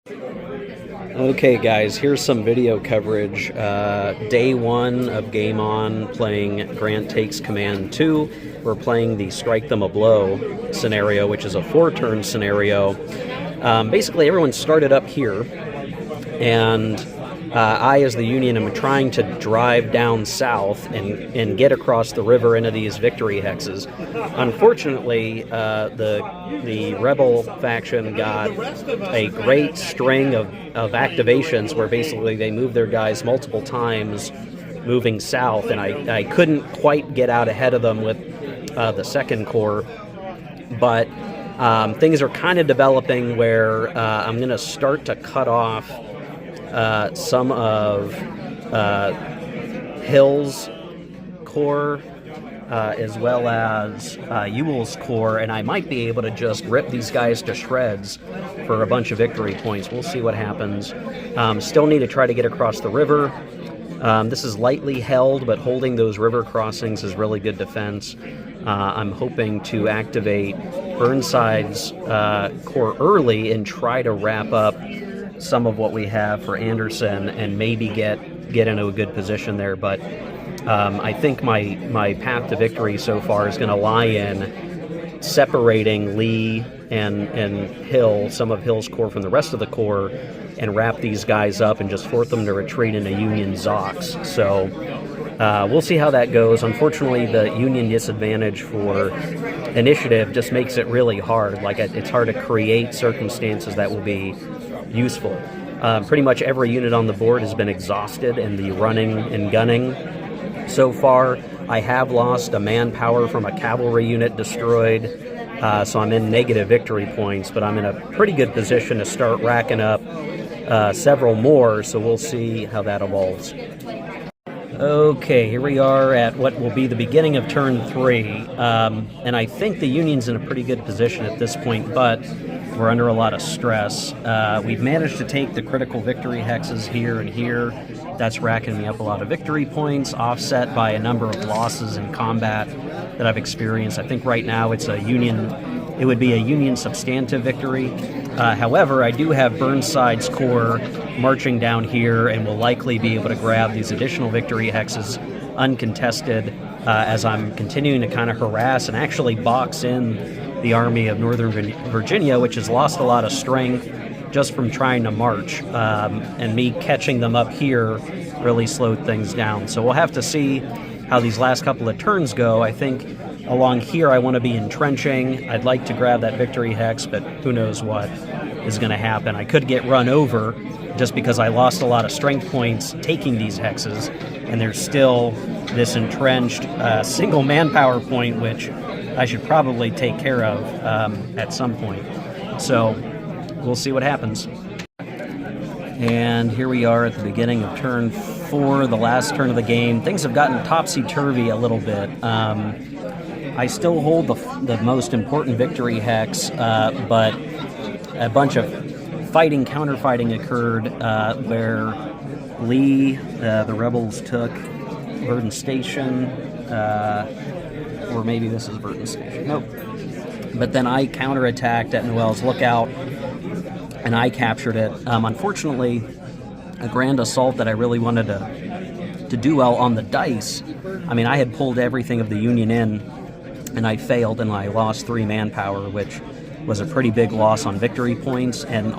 Okay guys, here's some video coverage. Day one of Game On, playing Grant Takes Command 2. We're playing the Strike Them a Blow scenario, which is a 4-turn scenario. Basically everyone started up here, and I, as the Union, am trying to drive down south and get across the river into these victory hexes. Unfortunately, the Rebel faction got a great string of activations where basically they moved their guys multiple times moving south, and I couldn't quite get out ahead of them with the Second Corps, but things are kind of developing where I'm going to start to cut off some of Hill's Corps as well as Ewell's Corps, and I might be able to just rip these guys to shreds for a bunch of victory points. We'll see what happens. Still need to try to get across the river. This is lightly held, but holding those river crossings is really good defense. I'm hoping to activate Burnside's Corps early and try to wrap up some of what we have for Anderson and maybe get into a good position there. But I think my path to victory so far is going to lie in separating Lee and Hill, some of Hill's Corps from the rest of the Corps, and wrap these guys up and just force them to retreat into Union Zocs. So we'll see how that goes. Unfortunately, the Union disadvantage for initiative just makes it really hard. Like, it's hard to create circumstances that will be useful. Pretty much every unit on the board has been exhausted in the running and gunning so far. I have lost a manpower from a cavalry unit destroyed, so I'm in negative victory points, but I'm in a pretty good position to start racking up several more, so we'll see how that evolves. Okay, here we are at what will be the beginning of turn 3, and I think the Union's in a pretty good position at this point, but we're under a lot of stress. We've managed to take the critical victory hexes here and here. That's racking me up a lot of victory points, offset by a number of losses in combat that I've experienced. I think right now it would be a Union substantive victory. However, I do have Burnside's Corps marching down here and will likely be able to grab these additional victory hexes uncontested as I'm continuing to kind of harass and actually box in the Army of Northern Virginia, which has lost a lot of strength just from trying to march, and me catching them up here really slowed things down. So we'll have to see how these last couple of turns go. I think along here I want to be entrenching. I'd like to grab that victory hex, but who knows what is going to happen. I could get run over just because I lost a lot of strength points taking these hexes, and there's still this entrenched single manpower point, which I should probably take care of at some point. So we'll see what happens. And here we are at the beginning of turn 4, the last turn of the game. Things have gotten topsy-turvy a little bit. I still hold the most important victory hex, but a bunch of counter-fighting occurred where Lee, the rebels took Verdun Station, or maybe this is Verdun Station. Nope. But then I counterattacked at Noel's Lookout, and I captured it. Unfortunately, a grand assault that I really wanted to do well on the dice, I mean, I had pulled everything of the Union in, and I failed, and I lost 3 manpower, which was a pretty big loss on victory points. And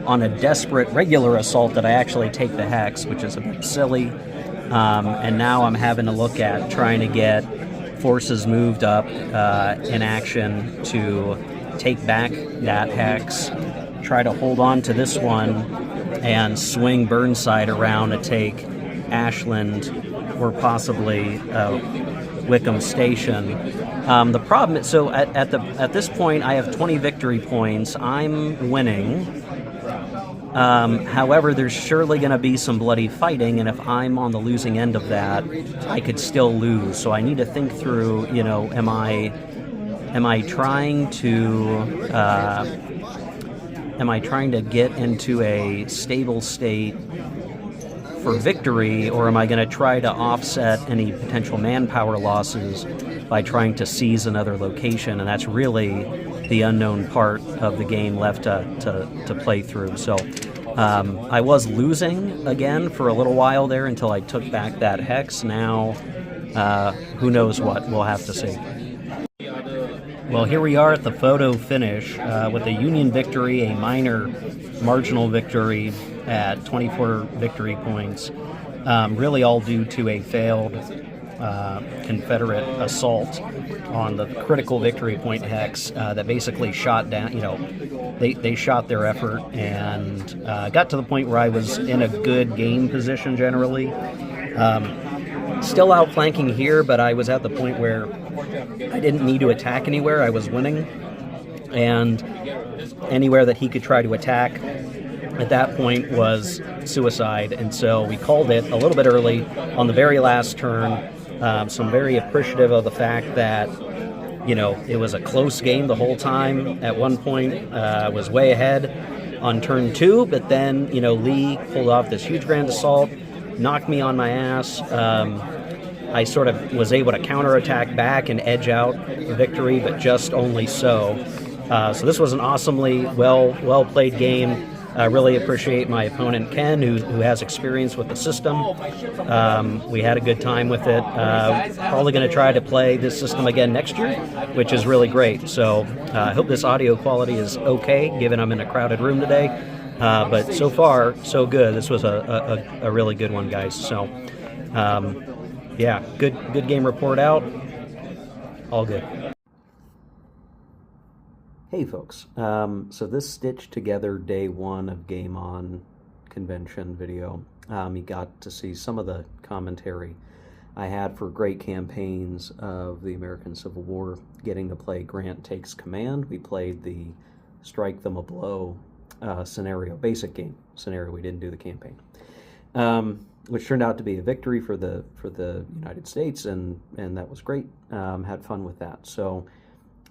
on a desperate regular assault that I actually take the hex, which is a bit silly. And now I'm having to look at trying to get forces moved up in action to take back that hex, try to hold on to this one, and swing Burnside around to take Ashland or possibly Wickham Station. The problem is, so at this point I have 20 victory points. I'm winning. However, there's surely going to be some bloody fighting, and if I'm on the losing end of that, I could still lose. So I need to think through, you know, am I trying to get into a stable state for victory, or am I going to try to offset any potential manpower losses by trying to seize another location? And that's really the unknown part of the game left to play through. So I was losing again for a little while there until I took back that hex. Now, who knows what? We'll have to see. Well, here we are at the photo finish with a Union victory, a minor marginal victory at 24 victory points, really all due to a failed Confederate assault on the critical victory point hex that basically shot down, they shot their effort and got to the point where I was in a good game position generally. Still outflanking here, but I was at the point where I didn't need to attack anywhere. I was winning, and anywhere that he could try to attack at that point was suicide. And so we called it a little bit early on the very last turn. So I'm very appreciative of the fact that, it was a close game the whole time. At one point, I was way ahead on turn 2, but then, Lee pulled off this huge grand assault, knocked me on my ass. I sort of was able to counterattack back and edge out the victory, but just only so. So this was an awesomely well played game. I really appreciate my opponent Ken, who has experience with the system. We had a good time with it. Probably going to try to play this system again next year, which is really great. So I hope this audio quality is okay, given I'm in a crowded room today. But so far, so good. This was a really good one, guys. So, yeah, good game report out. All good. Hey, folks. So this stitched together day 1 of Game On convention video. You got to see some of the commentary I had for great campaigns of the American Civil War, getting to play Grant Takes Command. We played the Strike Them a Blow scenario, basic game scenario. We didn't do the campaign, which turned out to be a victory for the United States, and that was great. Had fun with that. So,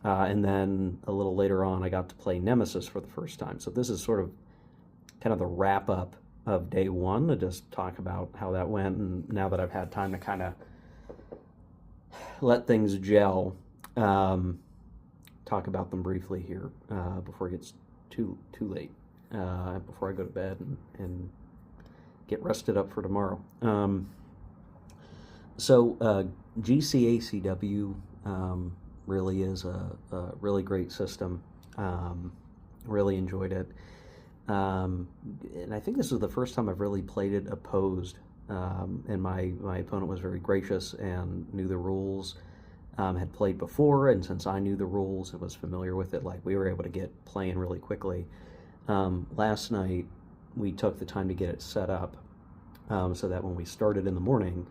and then a little later on, I got to play Nemesis for the first time. So this is sort of kind of the wrap up of day 1 to just talk about how that went. And now that I've had time to kind of let things gel, talk about them briefly here before it gets too late, before I go to bed and get rested up for tomorrow. So GCACW really is a really great system. Really enjoyed it. And I think this is the first time I've really played it opposed. And my opponent was very gracious and knew the rules, had played before, and since I knew the rules and was familiar with it, we were able to get playing really quickly. Last night, we took the time to get it set up so that when we started in the morning,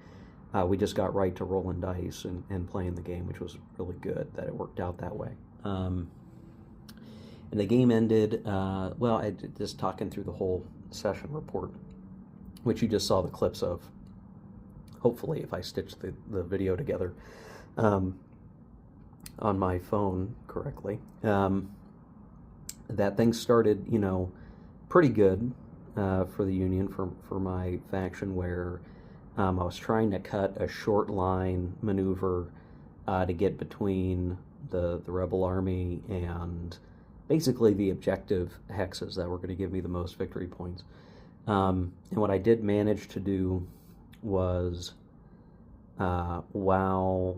we just got right to rolling dice and playing the game, which was really good that it worked out that way. And the game ended, just talking through the whole session report, which you just saw the clips of, hopefully, if I stitch the video together on my phone correctly. That thing started, pretty good for the Union, for my faction, where I was trying to cut a short line maneuver to get between the Rebel Army and basically the objective hexes that were going to give me the most victory points. And what I did manage to do was, while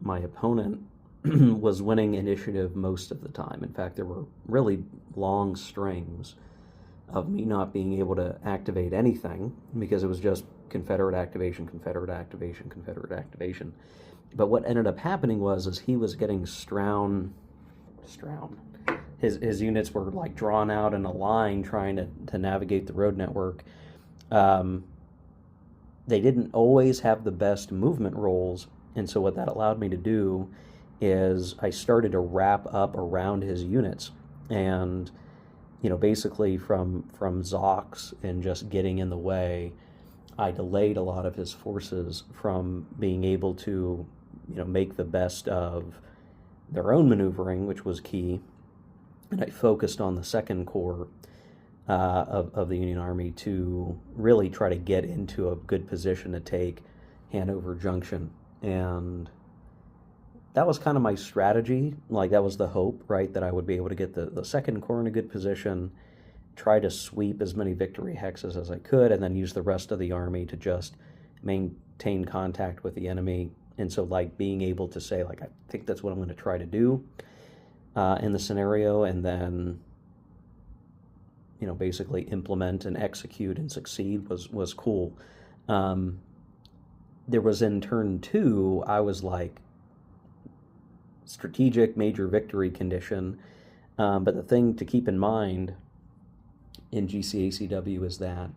my opponent was winning initiative most of the time, in fact, there were really long strings of me not being able to activate anything because it was just Confederate activation, Confederate activation, Confederate activation. But what ended up happening was he was getting Strown. His units were drawn out in a line trying to navigate the road network. They didn't always have the best movement rolls, and so what that allowed me to do is I started to wrap up around his units, and basically from Zox and just getting in the way, I delayed a lot of his forces from being able to make the best of their own maneuvering, which was key. And I focused on the Second Corps of the Union Army to really try to get into a good position to take Hanover Junction. And that was kind of my strategy. That was the hope, right, that I would be able to get the Second Corps in a good position try to sweep as many victory hexes as I could, and then use the rest of the army to just maintain contact with the enemy. And so, like, being able to say, like, I think that's what I'm going to try to do in the scenario, and then, you know, basically implement and execute and succeed was cool. There was in turn 2, I was like, strategic major victory condition. But the thing to keep in mind in GCACW is that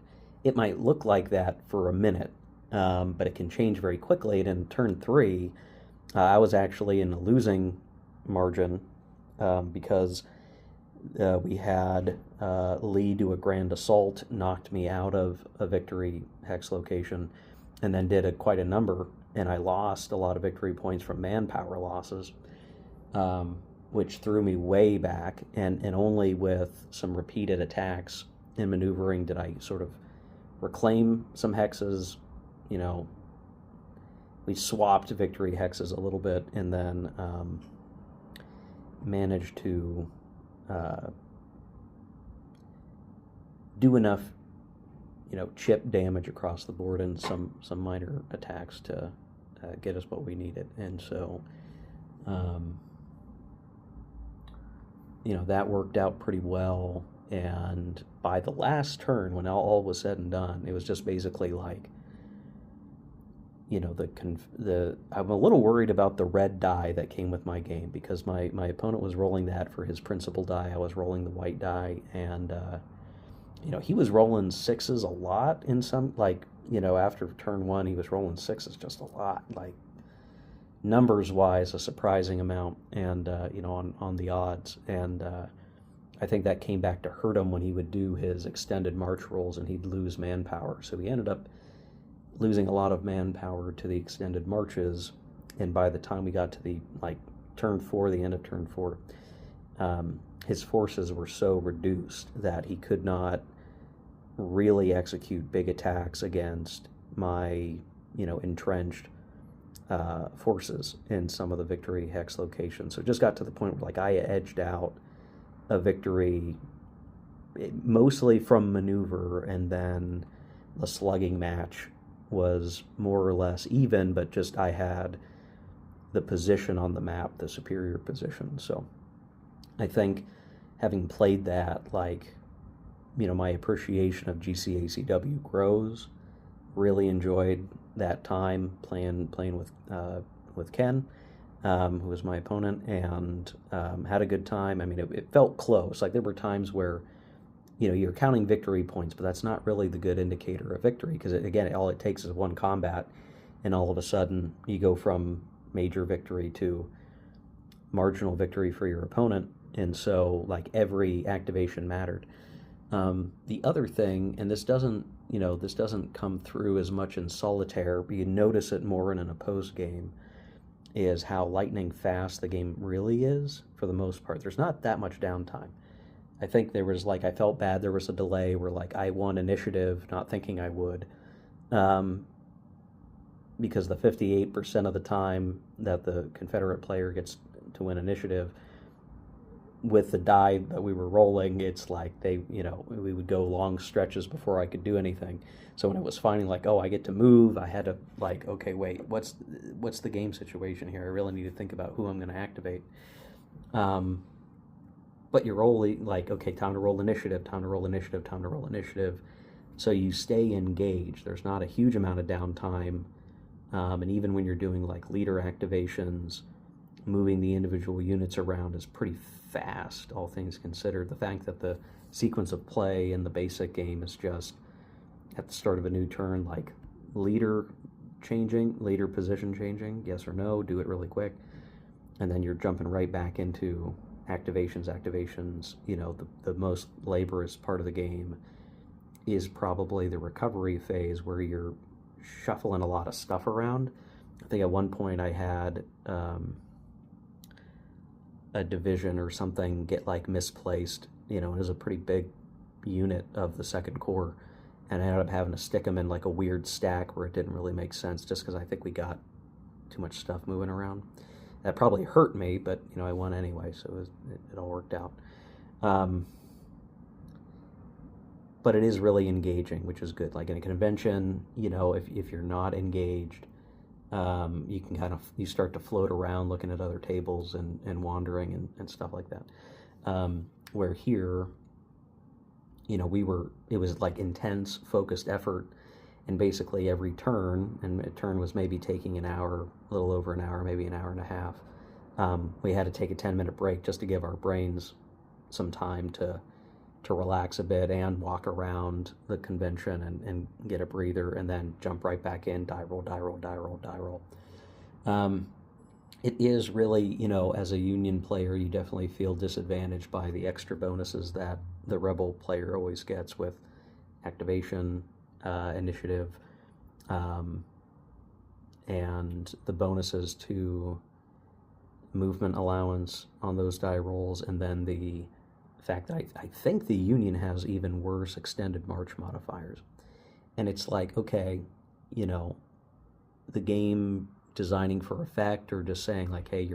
it might look like that for a minute, but it can change very quickly. And in turn 3, I was actually in a losing margin because we had Lee do a grand assault, knocked me out of a victory hex location, and then did quite a number, and I lost a lot of victory points from manpower losses, which threw me way back, and only with some repeated attacks and maneuvering did I sort of reclaim some hexes. You know, we swapped victory hexes a little bit, and then managed to do enough, you know, chip damage across the board and some minor attacks to get us what we needed. And so, you know, that worked out pretty well. And by the last turn, when all was said and done, it was just basically like, you know, I'm a little worried about the red die that came with my game, because my opponent was rolling that for his principal die. I was rolling the white die, and you know, he was rolling 6s a lot in some, like, you know, after turn 1, he was rolling 6s just a lot, like, numbers-wise, a surprising amount, and, you know, on the odds, and I think that came back to hurt him when he would do his extended march rolls, and he'd lose manpower, so he ended up losing a lot of manpower to the extended marches, and by the time we got to the, like, turn 4, the end of turn 4, his forces were so reduced that he could not really execute big attacks against my, you know, entrenched forces in some of the victory hex locations. So it just got to the point where, like, I edged out a victory mostly from maneuver, and then the slugging match was more or less even, but just I had the position on the map, the superior position. So I think having played that, like, you know, my appreciation of GCACW grows. Really enjoyed that time playing with Ken, who was my opponent, and had a good time. I mean, it felt close. Like, there were times where, you know, you're counting victory points, but that's not really the good indicator of victory, because, again, all it takes is one combat, and all of a sudden you go from major victory to marginal victory for your opponent. And so, like, every activation mattered. The other thing, and this doesn't come through as much in solitaire, but you notice it more in an opposed game, is how lightning fast the game really is for the most part. There's not that much downtime. I think there was, like, I felt bad there was a delay where, like, I won initiative not thinking I would, because the 58% of the time that the Confederate player gets to win initiative, with the die that we were rolling, it's like they, you know, we would go long stretches before I could do anything. So when it was finally like, oh, I get to move, I had to, like, okay, wait, what's the game situation here? I really need to think about who I'm going to activate. But you're rolling, like, okay, time to roll initiative, time to roll initiative, time to roll initiative. So you stay engaged. There's not a huge amount of downtime. And even when you're doing, like, leader activations, moving the individual units around is pretty fast, all things considered. The fact that the sequence of play in the basic game is just at the start of a new turn, like, leader position changing, yes or no, do it really quick, and then you're jumping right back into activations. You know, the most laborious part of the game is probably the recovery phase, where you're shuffling a lot of stuff around. I think at one point I had a division or something get, like, misplaced, you know, it was a pretty big unit of the Second Corps, and I ended up having to stick them in, like, a weird stack where it didn't really make sense, just because I think we got too much stuff moving around. That probably hurt me, but, you know, I won anyway, so it all worked out. but it is really engaging, which is good. Like in a convention, if you're not engaged, you can you start to float around looking at other tables and wandering and stuff like that. Where here, it was like intense, focused effort, and basically every turn, and a turn was maybe taking an hour, a little over an hour, maybe an hour and a half. We had to take a 10-minute break just to give our brains some time to relax a bit and walk around the convention and get a breather, and then jump right back in, die roll, die roll, die roll, die roll. It is really, as a Union player, you definitely feel disadvantaged by the extra bonuses that the Rebel player always gets with activation, initiative, and the bonuses to movement allowance on those die rolls, and then the fact that I think the Union has even worse extended march modifiers. And it's like, okay, the game designing for effect, or just saying like, hey,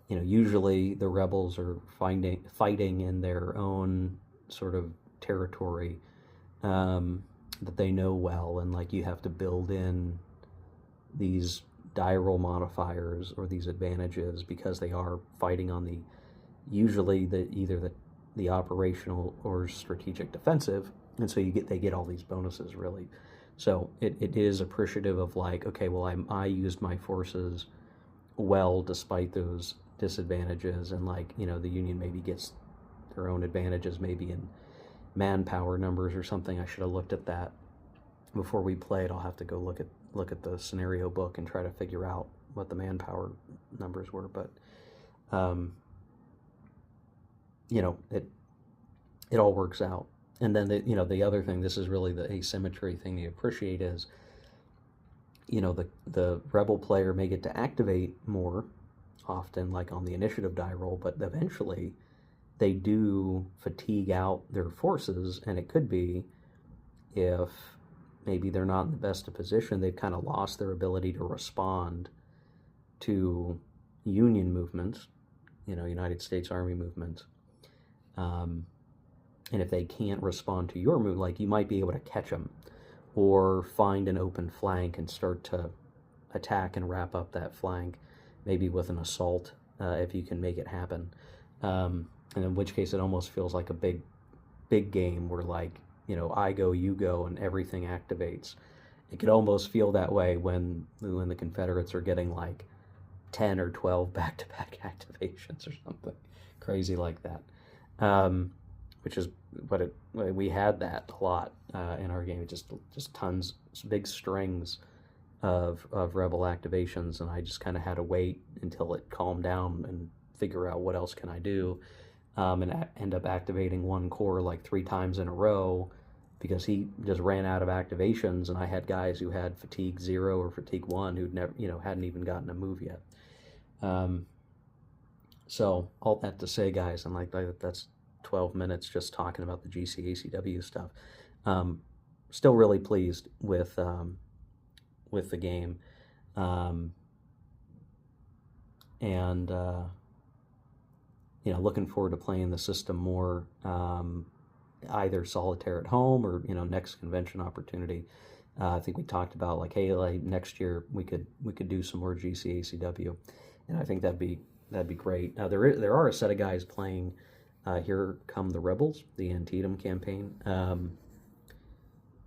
usually the Rebels are fighting in their own sort of territory that they know well, and like you have to build in these die roll modifiers or these advantages because they are fighting on usually either the operational or strategic defensive, and so they get all these bonuses really. So it is appreciative of like, okay, well, I used my forces well despite those disadvantages, and like, the Union maybe gets their own advantages maybe in manpower numbers or something. I should have looked at that before we played. I'll have to go look at the scenario book and try to figure out what the manpower numbers were, but it all works out. And then the other thing, this is really the asymmetry thing you appreciate, is the Rebel player may get to activate more often, like on the initiative die roll, but eventually they do fatigue out their forces, and it could be, if maybe they're not in the best of position, they've kind of lost their ability to respond to Union movements, United States Army movements. And if they can't respond to your move, like, you might be able to catch them or find an open flank and start to attack and wrap up that flank, maybe with an assault, if you can make it happen. And in which case it almost feels like a big game where, like, I go, you go, and everything activates. It could almost feel that way when the Confederates are getting like 10 or 12 back-to-back activations or something crazy like that. Which is we had that a lot in our game. Just tons, big strings of Rebel activations, and I just kind of had to wait until it calmed down and figure out what else can I do, and end up activating one corps like 3 times in a row because he just ran out of activations, and I had guys who had fatigue 0 or fatigue 1 who'd never, hadn't even gotten a move yet. So all that to say, guys, I'm like, that's 12 minutes just talking about the GCACW stuff. Still really pleased with the game, and looking forward to playing the system more, either solitaire at home or next convention opportunity. I think we talked about like, hey, like next year we could do some more GCACW, and I think that'd be great. There are a set of guys playing Here Come the Rebels, the Antietam campaign,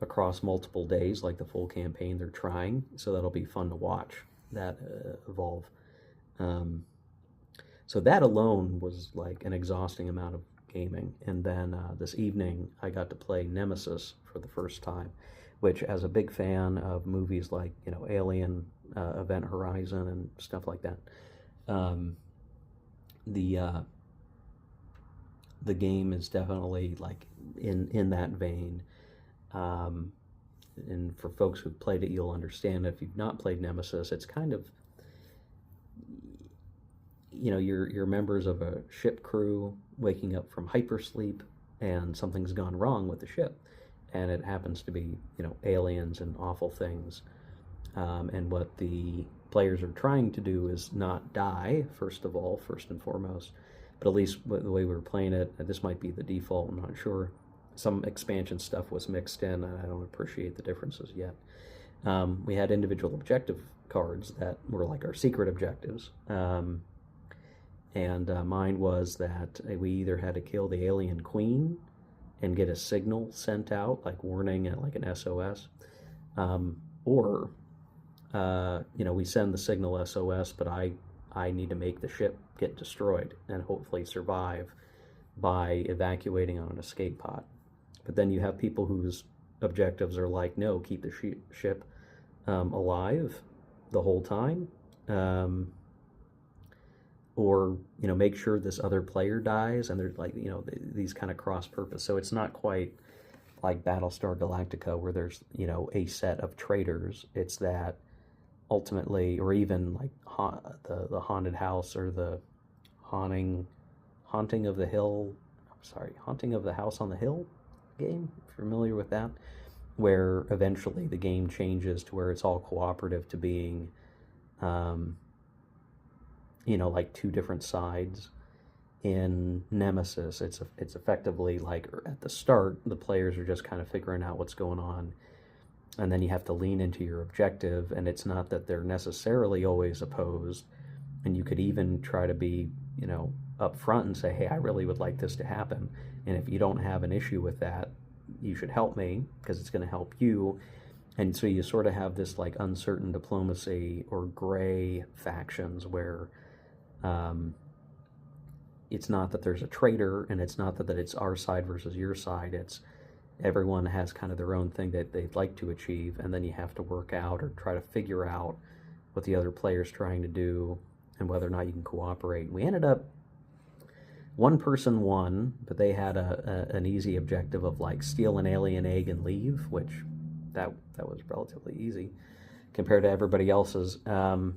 across multiple days, like the full campaign they're trying, so that'll be fun to watch that evolve. So that alone was like an exhausting amount of gaming. And then this evening I got to play Nemesis for the first time, which, as a big fan of movies like Alien, Event Horizon, and stuff like that, the game is definitely like in that vein. And for folks who've played it, you'll understand. If you've not played Nemesis, it's kind of, you're members of a ship crew waking up from hypersleep, and something's gone wrong with the ship, and it happens to be aliens and awful things. And what the players are trying to do is not die, first and foremost. But at least the way we were playing it, this might be the default, I'm not sure. some expansion stuff was mixed in, and I don't appreciate the differences yet. We had individual objective cards that were like our secret objectives. And mine was that we either had to kill the alien queen and get a signal sent out, like warning and like an SOS, or we send the signal SOS, but I need to make the ship get destroyed and hopefully survive by evacuating on an escape pod. But then you have people whose objectives are like, no, keep the ship alive the whole time. Or make sure this other player dies, and they're like these kind of cross purpose. So it's not quite like Battlestar Galactica where there's a set of traitors. It's that ultimately, or even like the haunted house or the haunting of the hill. Haunting of the House on the Hill game. Familiar with that? Where eventually the game changes to where it's all cooperative to being like two different sides. In Nemesis, it's effectively like at the start, the players are just kind of figuring out what's going on, and then you have to lean into your objective, and it's not that they're necessarily always opposed, and you could even try to be, up front and say, hey, I really would like this to happen, and if you don't have an issue with that, you should help me, because it's going to help you. And so you sort of have this like uncertain diplomacy or gray factions where it's not that there's a traitor, and it's not that it's our side versus your side. It's everyone has kind of their own thing that they'd like to achieve, and then you have to work out or try to figure out what the other player's trying to do and whether or not you can cooperate. We ended up, one person won, but they had an easy objective of like steal an alien egg and leave, which that was relatively easy compared to everybody else's. And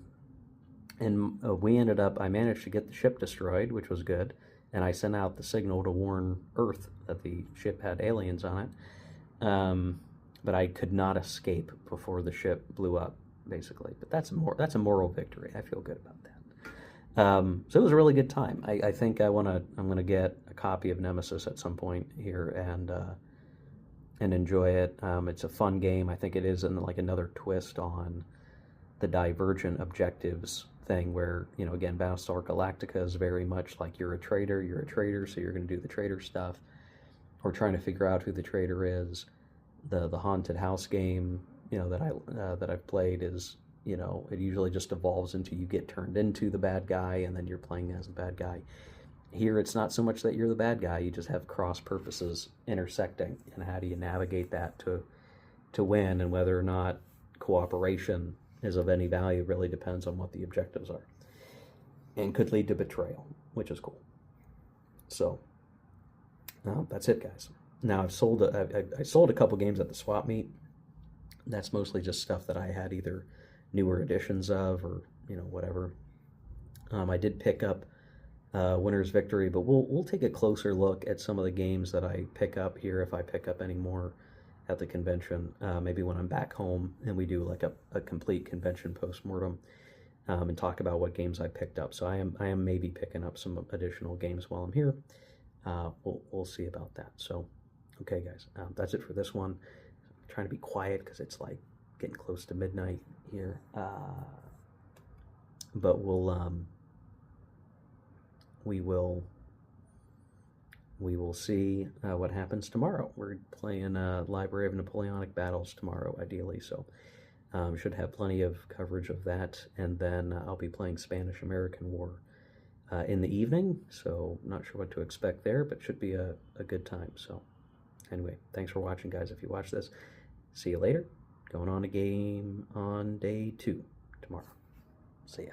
I managed to get the ship destroyed, which was good, and I sent out the signal to warn Earth that the ship had aliens on it. But I could not escape before the ship blew up, basically. But that's a moral victory. I feel good about that. So it was a really good time. I think I'm gonna get a copy of Nemesis at some point here and enjoy it. It's a fun game. I think it is like another twist on the Divergent objectives thing, where again, Battlestar Galactica is very much like you're a traitor, so you're going to do the traitor stuff, or trying to figure out who the traitor is. The haunted house game that I've played is it usually just evolves into you get turned into the bad guy and then you're playing as the bad guy. Here it's not so much that you're the bad guy, you just have cross purposes intersecting, and how do you navigate that to win, and whether or not cooperation is of any value really depends on what the objectives are, and could lead to betrayal, which is cool. So that's it, guys. Now I sold a couple games at the swap meet. That's mostly just stuff that I had either newer editions of or whatever. I did pick up Winner's Victory, but we'll take a closer look at some of the games that I pick up here, if I pick up any more at the convention, maybe when I'm back home and we do like a complete convention postmortem, and talk about what games I picked up. So I am maybe picking up some additional games while I'm here. We'll see about that. So okay, guys, that's it for this one. I'm trying to be quiet because it's like getting close to midnight here, but we will see what happens tomorrow. We're playing Library of Napoleonic Battles tomorrow, ideally, so should have plenty of coverage of that. And then I'll be playing Spanish-American War in the evening, so not sure what to expect there, but should be a good time. So anyway, thanks for watching, guys. If you watch this, see you later. Going on a game on day 2 tomorrow. See ya.